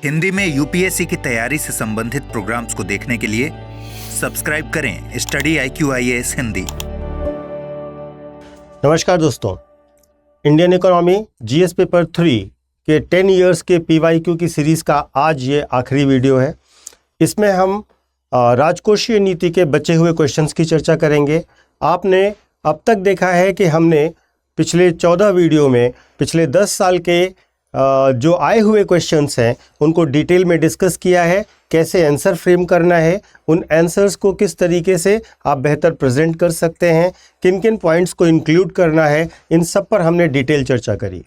हिंदी में यूपीएससी की तैयारी से संबंधित प्रोग्राम्स को देखने के लिए सब्सक्राइब करें स्टडी IQIAS हिंदी। नमस्कार दोस्तों, इंडियन इकोनॉमी जीएस पेपर 3 के 10 इयर्स के PYQ की सीरीज़ का आज ये आखिरी वीडियो है। इसमें हम राजकोषीय नीति के बचे हुए क्वेश्चंस की चर्चा करेंगे। आपने अब तक देखा है कि हमने पिछले 14 वीडियो में पिछले 10 साल के जो आए हुए क्वेश्चंस हैं उनको डिटेल में डिस्कस किया है, कैसे आंसर फ्रेम करना है, उन आंसर्स को किस तरीके से आप बेहतर प्रेजेंट कर सकते हैं, किन किन पॉइंट्स को इंक्लूड करना है, इन सब पर हमने डिटेल चर्चा करी।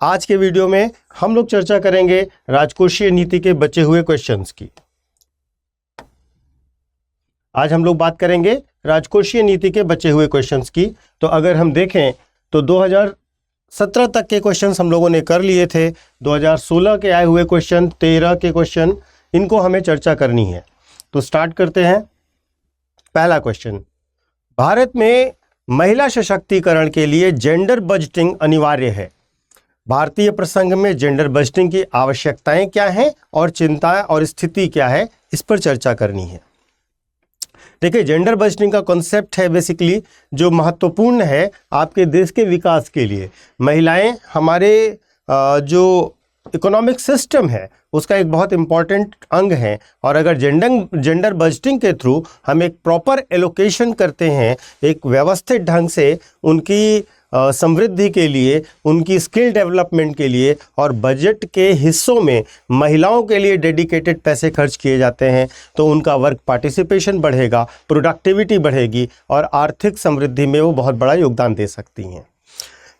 आज के वीडियो में हम लोग चर्चा करेंगे राजकोषीय नीति के बचे हुए क्वेश्चंस की। आज हम लोग बात करेंगे राजकोषीय नीति के बचे हुए क्वेश्चंस की। तो अगर हम देखें तो 2017 तक के क्वेश्चंस हम लोगों ने कर लिए थे। 2016 के आए हुए क्वेश्चन, 13 के क्वेश्चन, इनको हमें चर्चा करनी है। तो स्टार्ट करते हैं। पहला क्वेश्चन, भारत में महिला सशक्तिकरण के लिए जेंडर बजटिंग अनिवार्य है। भारतीय प्रसंग में जेंडर बजटिंग की आवश्यकताएं क्या हैं और चिंताएं और स्थिति क्या है, इस पर चर्चा करनी है। देखिए, जेंडर बजटिंग का कॉन्सेप्ट है बेसिकली जो महत्वपूर्ण है आपके देश के विकास के लिए। महिलाएं हमारे जो इकोनॉमिक सिस्टम है उसका एक बहुत इम्पॉर्टेंट अंग है, और अगर जेंडर बजटिंग के थ्रू हम एक प्रॉपर एलोकेशन करते हैं, एक व्यवस्थित ढंग से उनकी समृद्धि के लिए, उनकी स्किल डेवलपमेंट के लिए और बजट के हिस्सों में महिलाओं के लिए डेडिकेटेड पैसे खर्च किए जाते हैं, तो उनका वर्क पार्टिसिपेशन बढ़ेगा, प्रोडक्टिविटी बढ़ेगी और आर्थिक समृद्धि में वो बहुत बड़ा योगदान दे सकती हैं।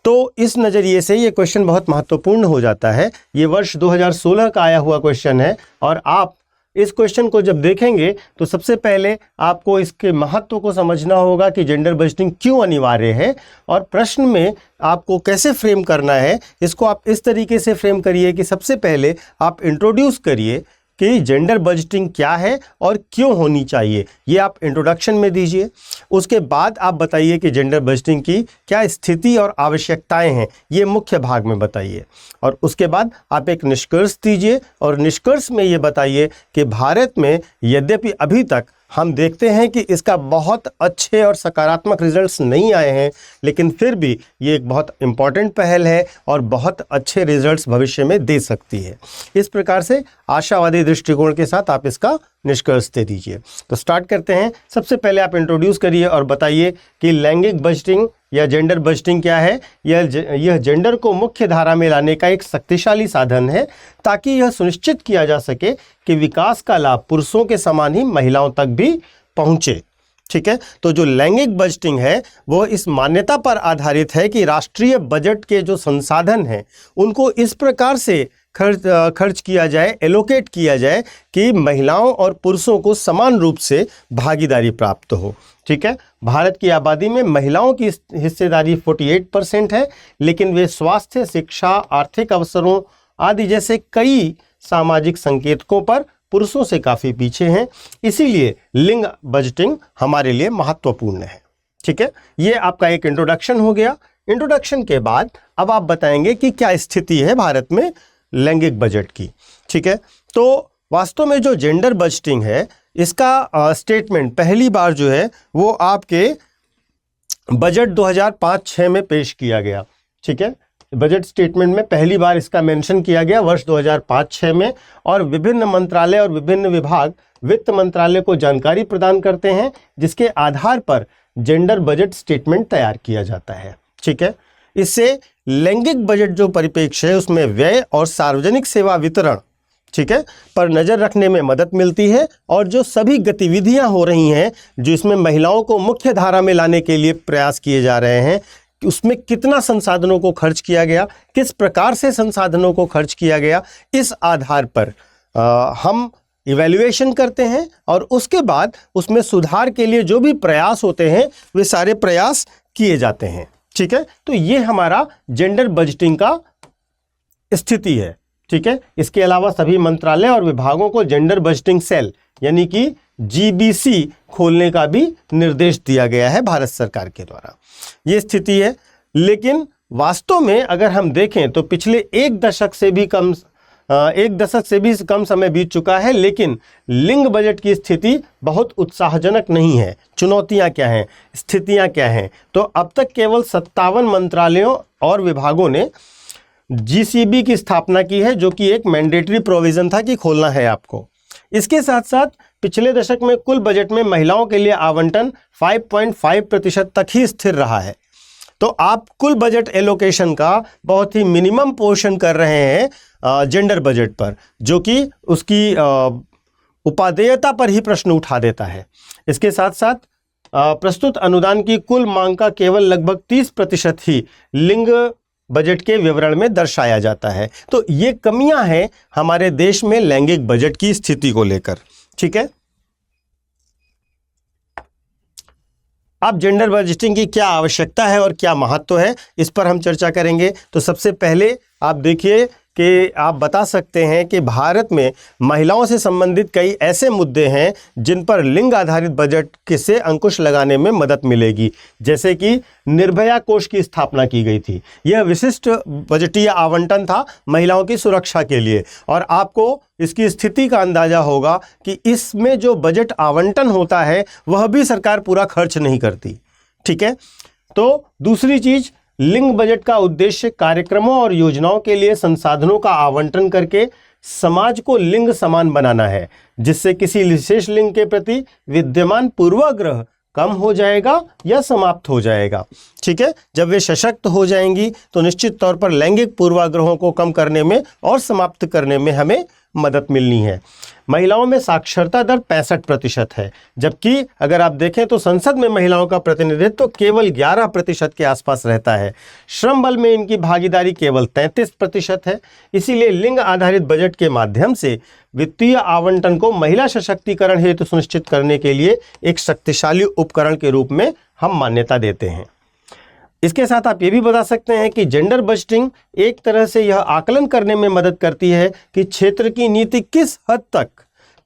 तो इस नज़रिए से ये क्वेश्चन बहुत महत्वपूर्ण हो जाता है। ये वर्ष 2016 का आया हुआ क्वेश्चन है, और आप इस क्वेश्चन को जब देखेंगे तो सबसे पहले आपको इसके महत्व को समझना होगा कि जेंडर बजटिंग क्यों अनिवार्य है, और प्रश्न में आपको कैसे फ्रेम करना है। इसको आप इस तरीके से फ्रेम करिए कि सबसे पहले आप इंट्रोड्यूस करिए कि जेंडर बजटिंग क्या है और क्यों होनी चाहिए, ये आप इंट्रोडक्शन में दीजिए। उसके बाद आप बताइए कि जेंडर बजटिंग की क्या स्थिति और आवश्यकताएं हैं, ये मुख्य भाग में बताइए। और उसके बाद आप एक निष्कर्ष दीजिए, और निष्कर्ष में ये बताइए कि भारत में यद्यपि अभी तक हम देखते हैं कि इसका बहुत अच्छे और सकारात्मक रिजल्ट्स नहीं आए हैं, लेकिन फिर भी ये एक बहुत इम्पॉर्टेंट पहल है और बहुत अच्छे रिजल्ट्स भविष्य में दे सकती है। इस प्रकार से आशावादी दृष्टिकोण के साथ आप इसका निष्कर्ष दे दीजिए। तो स्टार्ट करते हैं। सबसे पहले आप इंट्रोड्यूस करिए और बताइए कि लैंगिक बजटिंग या जेंडर बजटिंग क्या है। यह जेंडर को मुख्य धारा में लाने का एक शक्तिशाली साधन है, ताकि यह सुनिश्चित किया जा सके कि विकास का लाभ पुरुषों के समान ही महिलाओं तक भी पहुंचे। ठीक है, तो जो लैंगिक बजटिंग है वो इस मान्यता पर आधारित है कि राष्ट्रीय बजट के जो संसाधन हैं उनको इस प्रकार से खर्च किया जाए, एलोकेट किया जाए कि महिलाओं और पुरुषों को समान रूप से भागीदारी प्राप्त हो। ठीक है, भारत की आबादी में महिलाओं की हिस्सेदारी 48% है, लेकिन वे स्वास्थ्य, शिक्षा, आर्थिक अवसरों आदि जैसे कई सामाजिक संकेतकों पर पुरुषों से काफ़ी पीछे हैं। इसीलिए लिंग बजटिंग हमारे लिए महत्वपूर्ण है। ठीक है, ये आपका एक इंट्रोडक्शन हो गया। इंट्रोडक्शन के बाद अब आप बताएंगे कि क्या स्थिति है भारत में लैंगिक बजट की। ठीक है, तो वास्तव में जो जेंडर बजटिंग है इसका स्टेटमेंट पहली बार जो है वो आपके बजट 2005-06 में पेश किया गया। ठीक है, बजट स्टेटमेंट में पहली बार इसका मेंशन किया गया वर्ष 2005-06 में, और विभिन्न मंत्रालय और विभिन्न विभाग वित्त मंत्रालय को जानकारी प्रदान करते हैं, जिसके आधार पर जेंडर बजट स्टेटमेंट तैयार किया जाता है। ठीक है, इससे लैंगिक बजट जो परिप्रेक्ष्य है उसमें व्यय और सार्वजनिक सेवा वितरण, ठीक है, पर नज़र रखने में मदद मिलती है, और जो सभी गतिविधियां हो रही हैं जो इसमें महिलाओं को मुख्य धारा में लाने के लिए प्रयास किए जा रहे हैं, उसमें कितना संसाधनों को खर्च किया गया, किस प्रकार से संसाधनों को खर्च किया गया, इस आधार पर हम इवैल्यूएशन करते हैं, और उसके बाद उसमें सुधार के लिए जो भी प्रयास होते हैं वे सारे प्रयास किए जाते हैं। ठीक है, तो ये हमारा जेंडर बजटिंग का स्थिति है। ठीक है, इसके अलावा सभी मंत्रालय और विभागों को जेंडर बजटिंग सेल यानी कि GBC खोलने का भी निर्देश दिया गया है भारत सरकार के द्वारा। ये स्थिति है, लेकिन वास्तव में अगर हम देखें तो पिछले एक दशक से भी कम एक दशक से भी कम समय बीत चुका है, लेकिन लिंग बजट की स्थिति बहुत उत्साहजनक नहीं है। चुनौतियां क्या हैं, स्थितियां क्या हैं? तो अब तक केवल 57 मंत्रालयों और विभागों ने जीसीबी की स्थापना की है, जो कि एक मैंडेटरी प्रोविजन था कि खोलना है आपको। इसके साथ साथ पिछले दशक में कुल बजट में महिलाओं के लिए आवंटन 5.5% तक ही स्थिर रहा है। तो आप कुल बजट एलोकेशन का बहुत ही मिनिमम पोर्शन कर रहे हैं जेंडर बजट पर, जो कि उसकी उपादेयता पर ही प्रश्न उठा देता है। इसके साथ साथ प्रस्तुत अनुदान की कुल मांग का केवल लगभग 30% ही लिंग बजट के विवरण में दर्शाया जाता है। तो ये कमियां हैं हमारे देश में लैंगिक बजट की स्थिति को लेकर। ठीक है, अब जेंडर बजटिंग की क्या आवश्यकता है और क्या महत्व है, इस पर हम चर्चा करेंगे। तो सबसे पहले आप देखिए कि आप बता सकते हैं कि भारत में महिलाओं से संबंधित कई ऐसे मुद्दे हैं जिन पर लिंग आधारित बजट से अंकुश लगाने में मदद मिलेगी। जैसे कि निर्भया कोष की स्थापना की गई थी। यह विशिष्ट बजटीय आवंटन था महिलाओं की सुरक्षा के लिए, और आपको इसकी स्थिति का अंदाजा होगा कि इसमें जो बजट आवंटन होता है वह भी सरकार पूरा खर्च नहीं करती। ठीक है, तो दूसरी चीज, लिंग बजट का उद्देश्य कार्यक्रमों और योजनाओं के लिए संसाधनों का आवंटन करके समाज को लिंग समान बनाना है, जिससे किसी विशेष लिंग के प्रति विद्यमान पूर्वाग्रह कम हो जाएगा या समाप्त हो जाएगा। ठीक है, जब वे सशक्त हो जाएंगी तो निश्चित तौर पर लैंगिक पूर्वाग्रहों को कम करने में और समाप्त करने में हमें मदद मिलनी है। महिलाओं में साक्षरता दर 65% है, जबकि अगर आप देखें तो संसद में महिलाओं का प्रतिनिधित्व तो केवल 11% के आसपास रहता है। श्रम बल में इनकी भागीदारी केवल 33% है। इसीलिए लिंग आधारित बजट के माध्यम से वित्तीय आवंटन को महिला सशक्तिकरण हेतु सुनिश्चित करने के लिए एक शक्तिशाली उपकरण के रूप में हम मान्यता देते हैं। इसके साथ आप ये भी बता सकते हैं कि जेंडर बजटिंग एक तरह से यह आकलन करने में मदद करती है कि क्षेत्र की नीति किस हद तक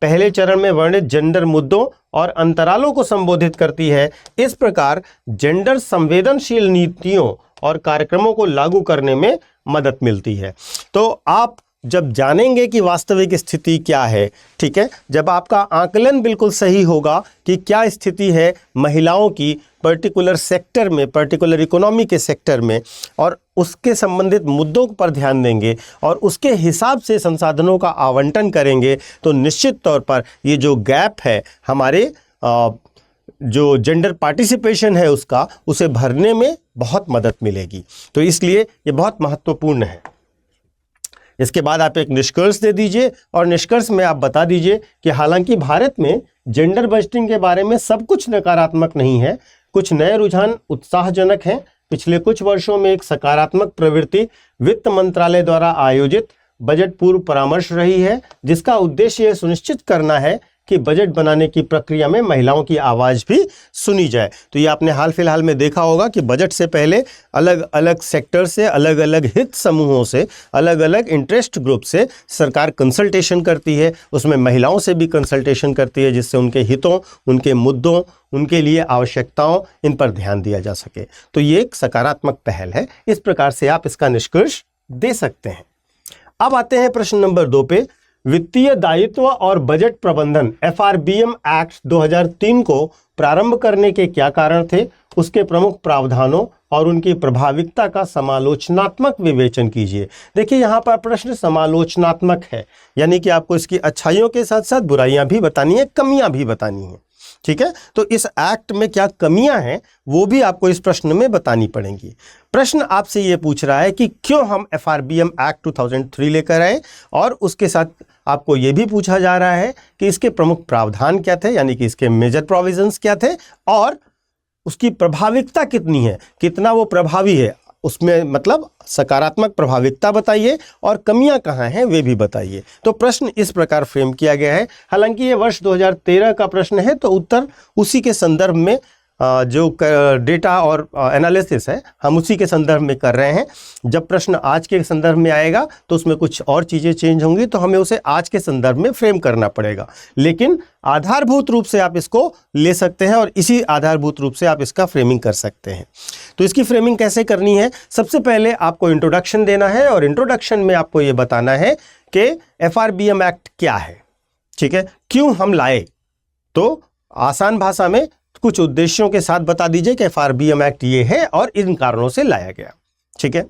पहले चरण में वर्णित जेंडर मुद्दों और अंतरालों को संबोधित करती है। इस प्रकार जेंडर संवेदनशील नीतियों और कार्यक्रमों को लागू करने में मदद मिलती है। तो आप जब जानेंगे कि वास्तविक स्थिति क्या है, ठीक है, जब आपका आकलन बिल्कुल सही होगा कि क्या स्थिति है महिलाओं की पर्टिकुलर सेक्टर में, पर्टिकुलर इकोनॉमी के सेक्टर में, और उसके संबंधित मुद्दों पर ध्यान देंगे और उसके हिसाब से संसाधनों का आवंटन करेंगे, तो निश्चित तौर पर ये जो गैप है हमारे जो जेंडर पार्टिसिपेशन है उसका, उसे भरने में बहुत मदद मिलेगी। तो इसलिए ये बहुत महत्वपूर्ण है। इसके बाद आप एक निष्कर्ष दे दीजिए और निष्कर्ष में आप बता दीजिए कि हालांकि भारत में जेंडर बजटिंग के बारे में सब कुछ नकारात्मक नहीं है, कुछ नए रुझान उत्साहजनक हैं। पिछले कुछ वर्षों में एक सकारात्मक प्रवृत्ति वित्त मंत्रालय द्वारा आयोजित बजट पूर्व परामर्श रही है, जिसका उद्देश्य यह सुनिश्चित करना है कि बजट बनाने की प्रक्रिया में महिलाओं की आवाज़ भी सुनी जाए। तो ये आपने हाल फिलहाल में देखा होगा कि बजट से पहले अलग अलग सेक्टर से, अलग अलग हित समूहों से, अलग अलग इंटरेस्ट ग्रुप से सरकार कंसल्टेशन करती है। उसमें महिलाओं से भी कंसल्टेशन करती है, जिससे उनके हितों, उनके मुद्दों, उनके लिए आवश्यकताओं, इन पर ध्यान दिया जा सके। तो ये एक सकारात्मक पहल है। इस प्रकार से आप इसका निष्कर्ष दे सकते हैं। अब आते हैं प्रश्न नंबर 2 पे। वित्तीय दायित्व और बजट प्रबंधन FRBM एक्ट 2003 को प्रारंभ करने के क्या कारण थे, उसके प्रमुख प्रावधानों और उनकी प्रभाविकता का समालोचनात्मक विवेचन कीजिए। देखिए यहाँ पर प्रश्न समालोचनात्मक है, यानी कि आपको इसकी अच्छाइयों के साथ साथ बुराइयां भी बतानी है, कमियां भी बतानी है। ठीक है, तो इस एक्ट में क्या कमियां हैं वो भी आपको इस प्रश्न में बतानी पड़ेंगी। प्रश्न आपसे ये पूछ रहा है कि क्यों हम FRBM एक्ट 2003 लेकर आए, और उसके साथ आपको ये भी पूछा जा रहा है कि इसके प्रमुख प्रावधान क्या थे, यानी कि इसके मेजर प्रोविजंस क्या थे, और उसकी प्रभाविकता कितनी है, कितना वो प्रभावी है, उसमें मतलब सकारात्मक प्रभाविकता बताइए, और कमियां कहाँ हैं वे भी बताइए। तो प्रश्न इस प्रकार फ्रेम किया गया है। हालांकि ये वर्ष 2013 का प्रश्न है, तो उत्तर उसी के संदर्भ में जो डेटा और एनालिसिस है हम उसी के संदर्भ में कर रहे हैं। जब प्रश्न आज के संदर्भ में आएगा तो उसमें कुछ और चीज़ें चेंज होंगी, तो हमें उसे आज के संदर्भ में फ्रेम करना पड़ेगा, लेकिन आधारभूत रूप से आप इसको ले सकते हैं और इसी आधारभूत रूप से आप इसका फ्रेमिंग कर सकते हैं। तो इसकी फ्रेमिंग कैसे करनी है? सबसे पहले आपको इंट्रोडक्शन देना है और इंट्रोडक्शन में आपको ये बताना है कि FRBM एक्ट क्या है, ठीक है, क्यों हम लाए। तो आसान भाषा में कुछ उद्देश्यों के साथ बता दीजिए कि FRBM एक्ट ये है और इन कारणों से लाया गया, ठीक है।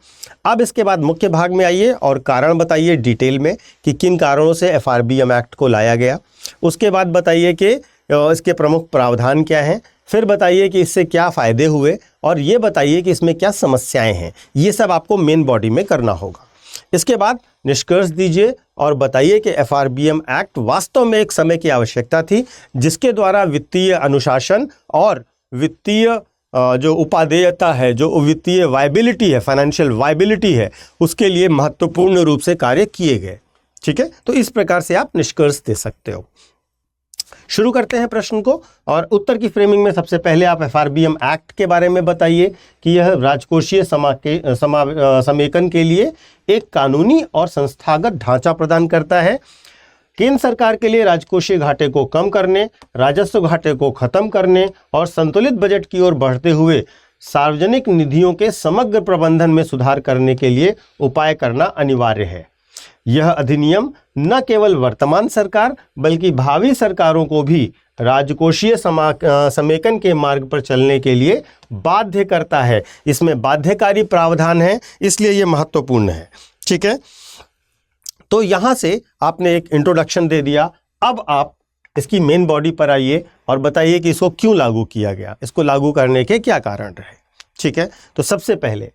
अब इसके बाद मुख्य भाग में आइए और कारण बताइए डिटेल में कि किन कारणों से FRBM एक्ट को लाया गया। उसके बाद बताइए कि इसके प्रमुख प्रावधान क्या हैं, फिर बताइए कि इससे क्या फ़ायदे हुए और ये बताइए कि इसमें क्या समस्याएं हैं। ये सब आपको मेन बॉडी में करना होगा। इसके बाद निष्कर्ष दीजिए और बताइए कि FRBM एक्ट वास्तव में एक समय की आवश्यकता थी जिसके द्वारा वित्तीय अनुशासन और वित्तीय जो उपादेयता है, जो वित्तीय वायबिलिटी है, फाइनेंशियल वायबिलिटी है, उसके लिए महत्वपूर्ण रूप से कार्य किए गए, ठीक है। तो इस प्रकार से आप निष्कर्ष दे सकते हो। शुरू करते हैं प्रश्न को और उत्तर की फ्रेमिंग में सबसे पहले आप FRBM एक्ट के बारे में बताइए कि यह राजकोषीय समेकन के लिए एक कानूनी और संस्थागत ढांचा प्रदान करता है। केंद्र सरकार के लिए राजकोषीय घाटे को कम करने, राजस्व घाटे को खत्म करने और संतुलित बजट की ओर बढ़ते हुए सार्वजनिक निधियों के समग्र प्रबंधन में सुधार करने के लिए उपाय करना अनिवार्य है। यह अधिनियम न केवल वर्तमान सरकार बल्कि भावी सरकारों को भी राजकोषीय समेकन के मार्ग पर चलने के लिए बाध्य करता है। इसमें बाध्यकारी प्रावधान है, इसलिए यह महत्वपूर्ण है, ठीक है। तो यहां से आपने एक इंट्रोडक्शन दे दिया। अब आप इसकी मेन बॉडी पर आइए और बताइए कि इसको क्यों लागू किया गया, इसको लागू करने के क्या कारण रहे, ठीक है। तो सबसे पहले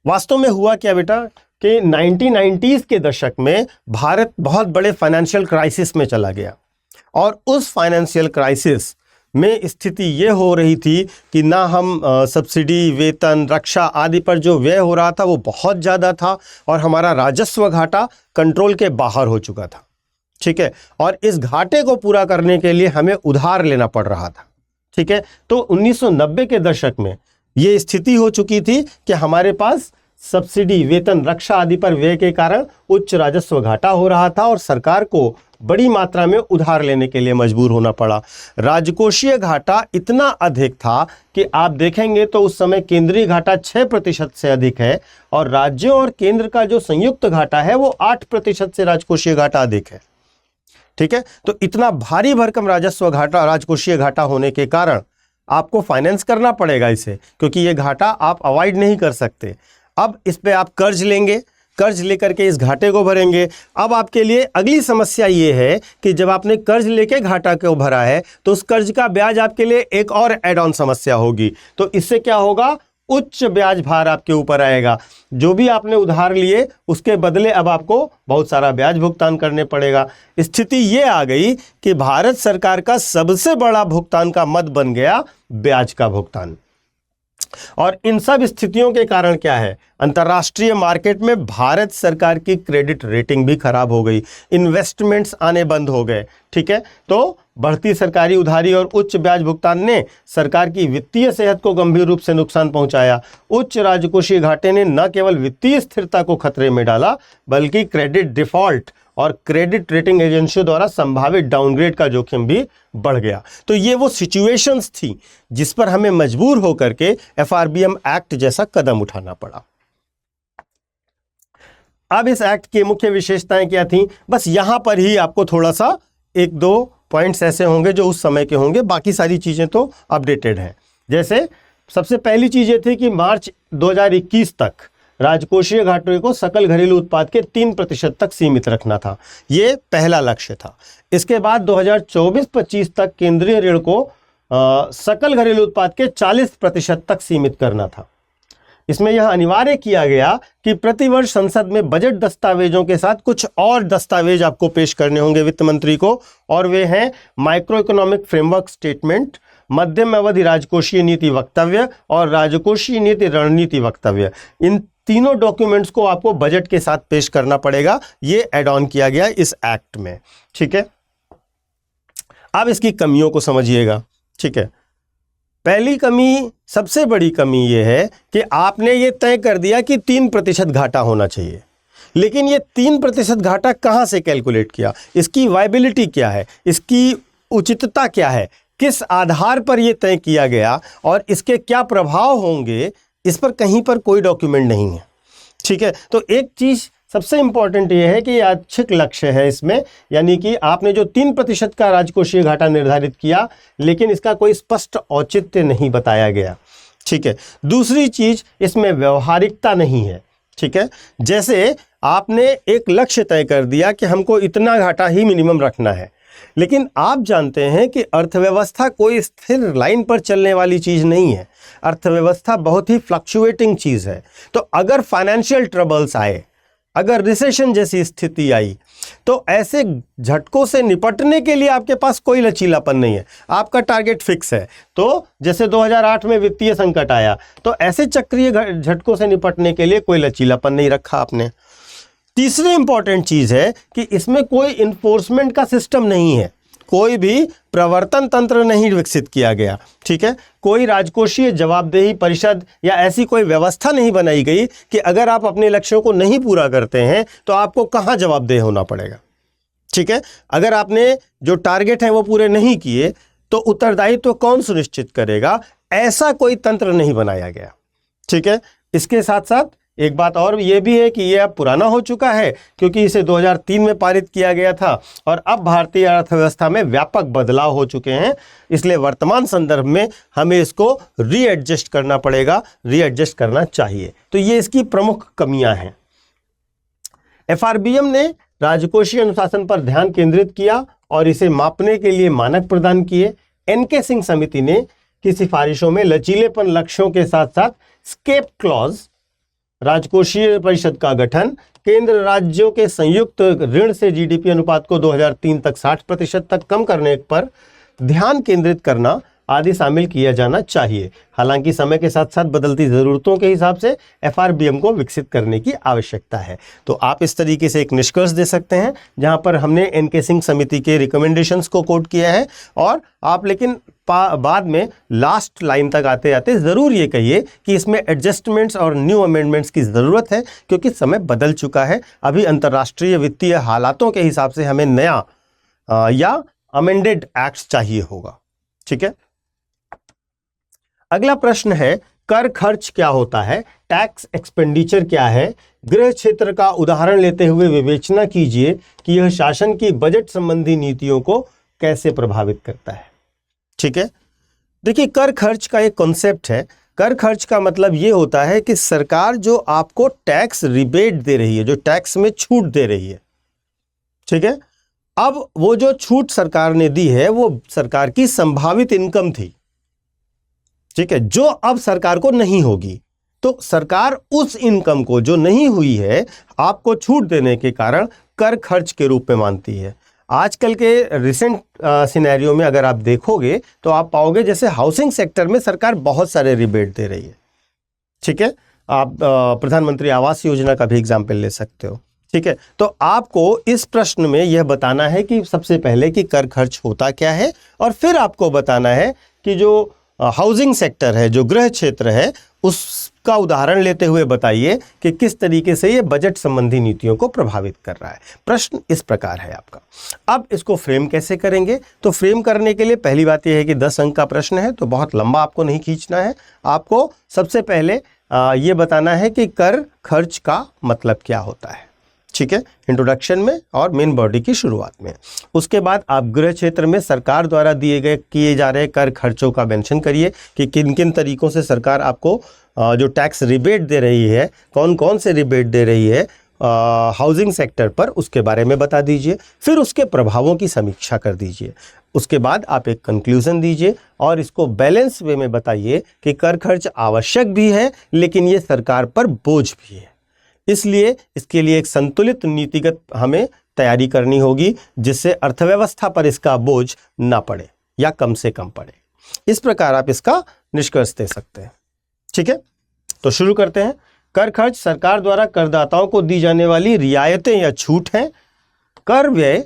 वास्तव में हुआ क्या बेटा कि 1990s के दशक में भारत बहुत बड़े फाइनेंशियल क्राइसिस में चला गया और उस फाइनेंशियल क्राइसिस में स्थिति ये हो रही थी कि ना हम सब्सिडी, वेतन, रक्षा आदि पर जो व्यय हो रहा था वो बहुत ज़्यादा था और हमारा राजस्व घाटा कंट्रोल के बाहर हो चुका था, ठीक है। और इस घाटे को पूरा करने के लिए हमें उधार लेना पड़ रहा था, ठीक है। तो 1990 के दशक में ये स्थिति हो चुकी थी कि हमारे पास सब्सिडी, वेतन, रक्षा आदि पर व्यय के कारण उच्च राजस्व घाटा हो रहा था और सरकार को बड़ी मात्रा में उधार लेने के लिए मजबूर होना पड़ा। राजकोषीय घाटा इतना अधिक था कि आप देखेंगे तो उस समय केंद्रीय घाटा 6% से अधिक है और राज्यों और केंद्र का जो संयुक्त घाटा है वो 8% से राजकोषीय घाटा अधिक है, ठीक है। तो इतना भारी भरकम राजस्व घाटा, राजकोषीय घाटा होने के कारण आपको फाइनेंस करना पड़ेगा इसे, क्योंकि ये घाटा आप अवॉइड नहीं कर सकते। अब इस पे आप कर्ज लेंगे, कर्ज लेकर के इस घाटे को भरेंगे। अब आपके लिए अगली समस्या ये है कि जब आपने कर्ज लेके घाटा को भरा है तो उस कर्ज का ब्याज आपके लिए एक और एड ऑन समस्या होगी। तो इससे क्या होगा, उच्च ब्याज भार आपके ऊपर आएगा। जो भी आपने उधार लिए उसके बदले अब आपको बहुत सारा ब्याज भुगतान करने पड़ेगा। स्थिति ये आ गई कि भारत सरकार का सबसे बड़ा भुगतान का मद बन गया ब्याज का भुगतान। और इन सब स्थितियों के कारण क्या है, अंतर्राष्ट्रीय मार्केट में भारत सरकार की क्रेडिट रेटिंग भी खराब हो गई, इन्वेस्टमेंट्स आने बंद हो गए, ठीक है। तो बढ़ती सरकारी उधारी और उच्च ब्याज भुगतान ने सरकार की वित्तीय सेहत को गंभीर रूप से नुकसान पहुंचाया। उच्च राजकोषीय घाटे ने न केवल वित्तीय स्थिरता को खतरे में डाला बल्कि क्रेडिट डिफॉल्ट और क्रेडिट रेटिंग एजेंसियों द्वारा संभावित डाउनग्रेड का जोखिम भी बढ़ गया। तो ये वो सिचुएशंस थी जिस पर हमें मजबूर होकर के FRBM एक्ट जैसा कदम उठाना पड़ा। अब इस एक्ट की मुख्य विशेषताएं क्या थी, बस यहां पर ही आपको थोड़ा सा एक दो पॉइंट्स ऐसे होंगे जो उस समय के होंगे, बाकी सारी चीजें तो अपडेटेड हैं। जैसे सबसे पहली चीज ये थी कि मार्च 2021 तक राजकोषीय घाटे को सकल घरेलू उत्पाद के 3% तक सीमित रखना था, ये पहला लक्ष्य था। इसके बाद 2024-25 तक केंद्रीय ऋण को सकल घरेलू उत्पाद के 40% तक सीमित करना था। इसमें यह अनिवार्य किया गया कि प्रतिवर्ष संसद में बजट दस्तावेजों के साथ कुछ और दस्तावेज आपको पेश करने होंगे वित्त मंत्री को, और वे हैं माइक्रो इकोनॉमिक फ्रेमवर्क स्टेटमेंट, मध्यम अवधि राजकोषीय नीति वक्तव्य और राजकोषीय नीति रणनीति वक्तव्य। इन तीनों डॉक्यूमेंट्स को आपको बजट के साथ पेश करना पड़ेगा। ये ऐड ऑन किया गया इस एक्ट में, ठीक है। अब इसकी कमियों को समझिएगा, ठीक है। पहली कमी, सबसे बड़ी कमी ये है कि आपने ये तय कर दिया कि 3% घाटा होना चाहिए, लेकिन ये 3% घाटा कहाँ से कैलकुलेट किया, इसकी वायबिलिटी क्या है, इसकी उचितता क्या है, किस आधार पर यह तय किया गया और इसके क्या प्रभाव होंगे, इस पर कहीं पर कोई डॉक्यूमेंट नहीं है। ठीक है, तो एक चीज सबसे इंपॉर्टेंट यह है कि यादृच्छिक लक्ष्य है इसमें, यानी कि आपने जो 3% का राजकोषीय घाटा निर्धारित किया, लेकिन इसका कोई स्पष्ट औचित्य नहीं बताया गया। ठीक है, दूसरी चीज, इसमें व्यवहारिकता नहीं है। ठीक है, जैसे आपने एक लक्ष्य तय कर दिया कि हमको इतना घाटा ही मिनिमम रखना है, लेकिन आप जानते हैं कि अर्थव्यवस्था कोई स्थिर लाइन पर चलने वाली चीज नहीं है। अर्थव्यवस्था बहुत ही फ्लक्चुएटिंग चीज है। तो अगर फाइनेंशियल ट्रबल्स आए, अगर रिसेशन जैसी स्थिति आई, तो ऐसे झटकों से निपटने के लिए आपके पास कोई लचीलापन नहीं है, आपका टारगेट फिक्स है। तो जैसे 2008 में वित्तीय संकट आया, तो ऐसे चक्रीय झटकों से निपटने के लिए कोई लचीलापन नहीं रखा आपने। तीसरी इंपॉर्टेंट चीज है कि इसमें कोई इन्फोर्समेंट का सिस्टम नहीं है, कोई भी प्रवर्तन तंत्र नहीं विकसित किया गया। ठीक है, कोई राजकोषीय जवाबदेही परिषद या ऐसी कोई व्यवस्था नहीं बनाई गई कि अगर आप अपने लक्ष्यों को नहीं पूरा करते हैं तो आपको कहां जवाबदेह होना पड़ेगा। ठीक है, अगर आपने जो टारगेट है वो पूरे नहीं किए तो उत्तरदायित्व कौन सुनिश्चित करेगा, ऐसा कोई तंत्र नहीं बनाया गया। ठीक है, इसके साथ साथ एक बात और ये भी है कि ये अब पुराना हो चुका है, क्योंकि इसे 2003 में पारित किया गया था और अब भारतीय अर्थव्यवस्था में व्यापक बदलाव हो चुके हैं, इसलिए वर्तमान संदर्भ में हमें इसको रीएडजस्ट करना पड़ेगा, रीएडजस्ट करना चाहिए। तो ये इसकी प्रमुख कमियां हैं। एफआरबीएम ने राजकोषीय अनुशासन पर ध्यान केंद्रित किया और इसे मापने के लिए मानक प्रदान किए। एनके सिंह समिति ने की सिफारिशों में लचीलेपन लक्ष्यों के साथ साथ स्केप क्लॉज, राजकोषीय परिषद का गठन, केंद्र राज्यों के संयुक्त ऋण से जीडीपी अनुपात को 2003 तक 60% तक कम करने पर ध्यान केंद्रित करना आदि शामिल किया जाना चाहिए। हालांकि समय के साथ साथ बदलती ज़रूरतों के हिसाब से एफआरबीएम को विकसित करने की आवश्यकता है। तो आप इस तरीके से एक निष्कर्ष दे सकते हैं, जहां पर हमने एनके सिंह समिति के रिकमेंडेशंस को कोट किया है, और आप लेकिन बाद में लास्ट लाइन तक आते आते ज़रूर ये कहिए कि इसमें एडजस्टमेंट्स और न्यू अमेंडमेंट्स की ज़रूरत है, क्योंकि समय बदल चुका है। अभी अंतर्राष्ट्रीय वित्तीय हालातों के हिसाब से हमें नया या अमेंडेड एक्ट्स चाहिए होगा। ठीक है, अगला प्रश्न है, कर खर्च क्या होता है, टैक्स एक्सपेंडिचर क्या है। गृह क्षेत्र का उदाहरण लेते हुए विवेचना कीजिए कि यह शासन की बजट संबंधी नीतियों को कैसे प्रभावित करता है। ठीक है, देखिए, कर खर्च का एक कॉन्सेप्ट है। कर खर्च का मतलब यह होता है कि सरकार जो आपको टैक्स रिबेट दे रही है, जो टैक्स में छूट दे रही है। ठीक है, अब वो जो छूट सरकार ने दी है वो सरकार की संभावित इनकम थी। ठीक है, जो अब सरकार को नहीं होगी, तो सरकार उस इनकम को जो नहीं हुई है आपको छूट देने के कारण कर खर्च के रूप में मानती है। आजकल के रिसेंट सिनेरियो में अगर आप देखोगे तो आप पाओगे जैसे हाउसिंग सेक्टर में सरकार बहुत सारे रिबेट दे रही है। ठीक है, आप प्रधानमंत्री आवास योजना का भी एग्जाम्पल ले सकते हो। ठीक है, तो आपको इस प्रश्न में यह बताना है कि सबसे पहले कि कर खर्च होता क्या है, और फिर आपको बताना है कि जो हाउसिंग सेक्टर है, जो गृह क्षेत्र है, उसका उदाहरण लेते हुए बताइए कि किस तरीके से ये बजट संबंधी नीतियों को प्रभावित कर रहा है। प्रश्न इस प्रकार है आपका। अब इसको फ्रेम कैसे करेंगे, तो फ्रेम करने के लिए पहली बात यह है कि 10 अंक का प्रश्न है, तो बहुत लंबा आपको नहीं खींचना है। आपको सबसे पहले ये बताना है कि कर खर्च का मतलब क्या होता है। ठीक है, इंट्रोडक्शन में और मेन बॉडी की शुरुआत में। उसके बाद आप गृह क्षेत्र में सरकार द्वारा किए जा रहे कर खर्चों का मेंशन करिए कि किन किन तरीकों से सरकार आपको जो टैक्स रिबेट दे रही है, कौन कौन से रिबेट दे रही है हाउसिंग सेक्टर पर, उसके बारे में बता दीजिए। फिर उसके प्रभावों की समीक्षा कर दीजिए। उसके बाद आप एक कंक्लूजन दीजिए और इसको बैलेंस वे में बताइए कि कर खर्च आवश्यक भी है, लेकिन ये सरकार पर बोझ भी है। इसलिए इसके लिए एक संतुलित नीतिगत हमें तैयारी करनी होगी, जिससे अर्थव्यवस्था पर इसका बोझ ना पड़े या कम से कम पड़े। इस प्रकार आप इसका निष्कर्ष दे सकते हैं। ठीक है, तो शुरू करते हैं। कर खर्च सरकार द्वारा करदाताओं को दी जाने वाली रियायतें या छूट हैं। कर व्यय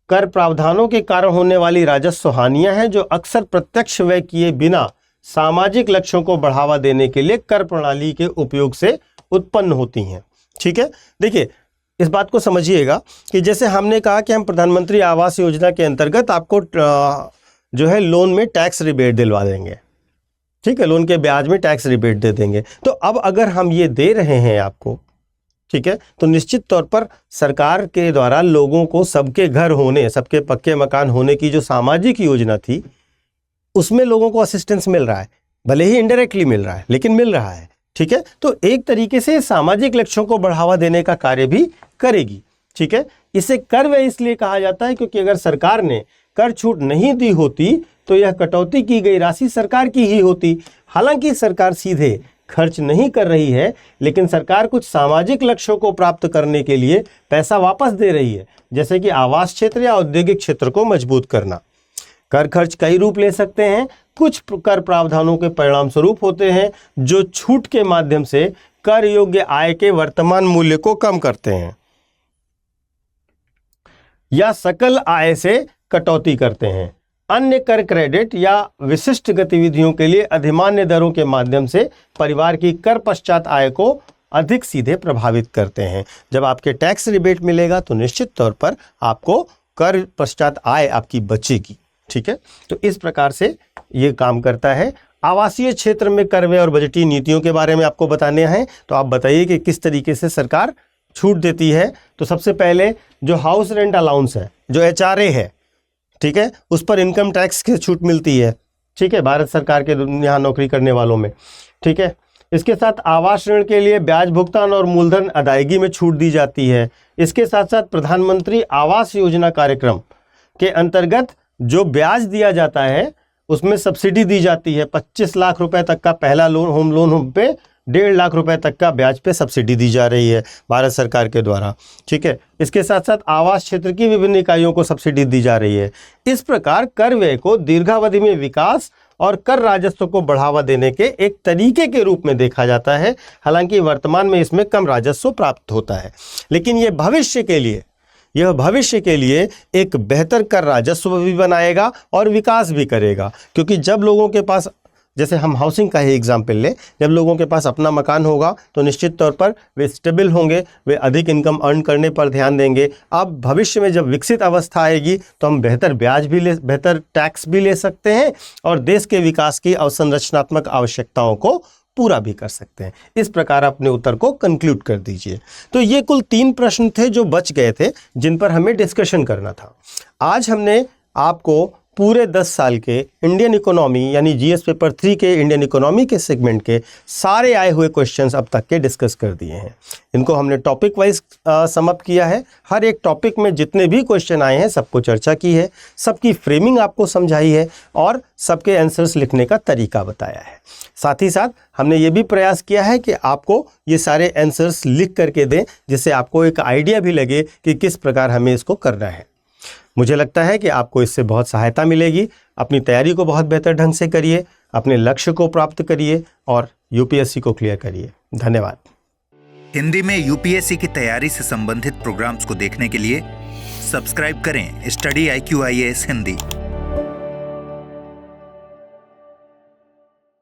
कर प्रावधानों के कारण होने वाली राजस्व हानियां हैं, जो अक्सर प्रत्यक्ष व्यय किए बिना सामाजिक लक्ष्यों को बढ़ावा देने के लिए कर प्रणाली के उपयोग से उत्पन्न होती हैं। ठीक है, देखिए इस बात को समझिएगा कि जैसे हमने कहा कि हम प्रधानमंत्री आवास योजना के अंतर्गत आपको जो है लोन में टैक्स रिबेट दिलवा देंगे। ठीक है, लोन के ब्याज में टैक्स रिबेट दे देंगे। तो अब अगर हम ये दे रहे हैं आपको, ठीक है, तो निश्चित तौर पर सरकार के द्वारा लोगों को सबके घर होने, सबके पक्के मकान होने की जो सामाजिक योजना थी उसमें लोगों को असिस्टेंस मिल रहा है, भले ही इनडायरेक्टली मिल रहा है लेकिन मिल रहा है। ठीक है, तो एक तरीके से सामाजिक लक्ष्यों को बढ़ावा देने का कार्य भी करेगी। ठीक है, इसे कर व्यय इसलिए कहा जाता है क्योंकि अगर सरकार ने कर छूट नहीं दी होती तो यह कटौती की गई राशि सरकार की ही होती। हालांकि सरकार सीधे खर्च नहीं कर रही है, लेकिन सरकार कुछ सामाजिक लक्ष्यों को प्राप्त करने के लिए पैसा वापस दे रही है, जैसे कि आवास क्षेत्र या औद्योगिक क्षेत्र को मजबूत करना। कर खर्च कई रूप ले सकते हैं। कुछ कर प्रावधानों के परिणाम स्वरूप होते हैं जो छूट के माध्यम से कर योग्य आय के वर्तमान मूल्य को कम करते हैं या सकल आय से कटौती करते हैं। अन्य कर क्रेडिट या विशिष्ट गतिविधियों के लिए अधिमान्य दरों के माध्यम से परिवार की कर पश्चात आय को अधिक सीधे प्रभावित करते हैं। जब आपके टैक्स रिबेट मिलेगा तो निश्चित तौर पर आपको कर पश्चात आय आपकी बचेगी। ठीक है, तो इस प्रकार से ये काम करता है। आवासीय क्षेत्र में कर व्यय और बजटीय नीतियों के बारे में आपको बताने हैं, तो आप बताइए कि किस तरीके से सरकार छूट देती है। तो सबसे पहले जो हाउस रेंट अलाउंस है, जो HRA है, ठीक है, उस पर इनकम टैक्स की छूट मिलती है। ठीक है, भारत सरकार के यहाँ नौकरी करने वालों में। ठीक है, इसके साथ आवास ऋण के लिए ब्याज भुगतान और मूलधन अदायगी में छूट दी जाती है। इसके साथ साथ प्रधानमंत्री आवास योजना कार्यक्रम के अंतर्गत जो ब्याज दिया जाता है उसमें सब्सिडी दी जाती है। 25 लाख रुपए तक का पहला लोन, होम लोन पे 1.5 लाख रुपए तक का ब्याज पे सब्सिडी दी जा रही है भारत सरकार के द्वारा। ठीक है, इसके साथ साथ आवास क्षेत्र की विभिन्न इकाइयों को सब्सिडी दी जा रही है। इस प्रकार कर व्यय को दीर्घावधि में विकास और कर राजस्व को बढ़ावा देने के एक तरीके के रूप में देखा जाता है। हालांकि वर्तमान में इसमें कम राजस्व प्राप्त होता है, लेकिन यह भविष्य के लिए एक बेहतर कर राजस्व भी बनाएगा और विकास भी करेगा। क्योंकि जब लोगों के पास, जैसे हम हाउसिंग का ही एग्जाम्पल लें, जब लोगों के पास अपना मकान होगा तो निश्चित तौर पर वे स्टेबल होंगे, वे अधिक इनकम अर्न करने पर ध्यान देंगे। अब भविष्य में जब विकसित अवस्था आएगी तो हम बेहतर टैक्स भी ले सकते हैं और देश के विकास की अवसंरचनात्मक आवश्यकताओं को पूरा भी कर सकते हैं। इस प्रकार अपने उत्तर को कंक्लूड कर दीजिए। तो ये कुल 3 प्रश्न थे जो बच गए थे, जिन पर हमें डिस्कशन करना था। आज हमने आपको पूरे 10 साल के इंडियन इकोनॉमी यानी GS पेपर 3 के इंडियन इकोनॉमी के सेगमेंट के सारे आए हुए क्वेश्चंस अब तक के डिस्कस कर दिए हैं। इनको हमने टॉपिक वाइज समअप किया है। हर एक टॉपिक में जितने भी क्वेश्चन आए हैं सबको चर्चा की है, सबकी फ्रेमिंग आपको समझाई है और सबके आंसर्स लिखने का तरीका बताया है। साथ ही साथ हमने ये भी प्रयास किया है कि आपको ये सारे आंसर्स लिख करके दें, जिससे आपको एक आइडिया भी लगे कि किस प्रकार हमें इसको करना है। मुझे लगता है कि आपको इससे बहुत सहायता मिलेगी। अपनी तैयारी को बहुत बेहतर ढंग से करिए, अपने लक्ष्य को प्राप्त करिए और UPSC को क्लियर करिए। धन्यवाद। हिंदी में UPSC की तैयारी से संबंधित प्रोग्राम्स को देखने के लिए सब्सक्राइब करें स्टडी IQ IAS हिंदी।